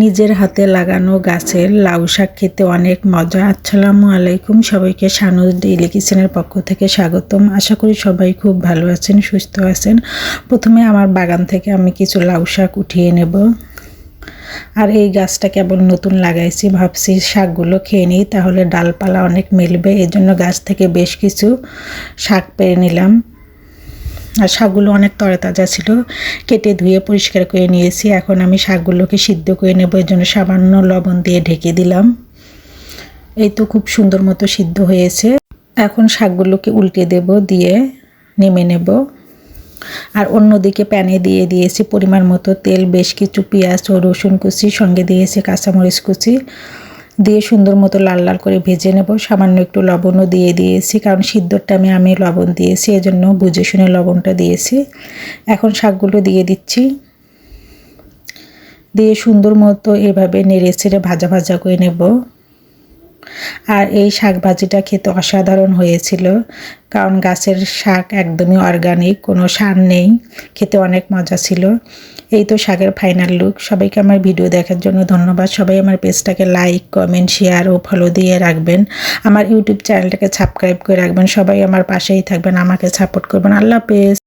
নিজের হাতে লাগানো গাছের লাউ শাক খেতে অনেক মজা। আসসালামু আলাইকুম, সবাইকে শানুস ডেইলি কিচেনের পক্ষ থেকে স্বাগতম। আশা করি সবাই খুব ভালো আছেন, সুস্থ আছেন। প্রথমে আমার বাগান থেকে আমি কিছু লাউ শাক উঠিয়ে নেব। আর এই গাছটা কেবল নতুন লাগাইছি, ভাবছি শাকগুলো খেয়ে নিই, তাহলে ডালপালা অনেক মিলবে। এই জন্য গাছ থেকে বেশ কিছু শাক পেরে নিলাম। আর শাকগুলো অনেক তরতাজা ছিল, কেটে ধুয়ে পরিষ্কার করে নিয়েছি। এখন আমি শাকগুলোকে সিদ্ধ করে নেব, এর জন্য সামান্য লবণ দিয়ে ঢেকে দিলাম। এই তো খুব সুন্দর মতো সিদ্ধ হয়েছে। এখন শাকগুলোকে উল্টে দেব, দিয়ে নেমে নেব। আর অন্যদিকে প্যানে দিয়ে দিয়েছি পরিমাণ মতো তেল, বেশ কিছু পেঁয়াজ ও রসুন কুচি, সঙ্গে দিয়েছি কাঁচামরিচ কুচি, দিয়ে সুন্দর মতো লাল লাল করে ভেজে নেব। সামান্য একটু লবণও দিয়ে দিয়েছি, কারণ সিদ্ধর টাইমে আমি লবণ দিয়েছি, এজন্য বুঝে শুনে লবণটা দিয়েছি। এখন শাকগুলো দিয়ে দিচ্ছি, দিয়ে সুন্দর মতো এভাবে নেড়ে চেড়ে ভাজা ভাজা করে নেব। আর এই শাক ভাজিটা খেতে অসাধারণ হয়েছিল, কারণ গাছের শাক একদমই অর্গানিক, কোনো সার নেই, খেতে অনেক মজা ছিল। এই তো শাকের ফাইনাল লুক। সবাইকে আমার ভিডিও দেখার জন্য ধন্যবাদ। সবাই আমার পেজটাকে লাইক, কমেন্ট, শেয়ার ও ফলো দিয়ে রাখবেন। আমার ইউটিউব চ্যানেলটাকে সাবস্ক্রাইব করে রাখবেন। সবাই আমার পাশেই থাকবেন, আমাকে সাপোর্ট করবেন। আল্লাহ হাফেজ।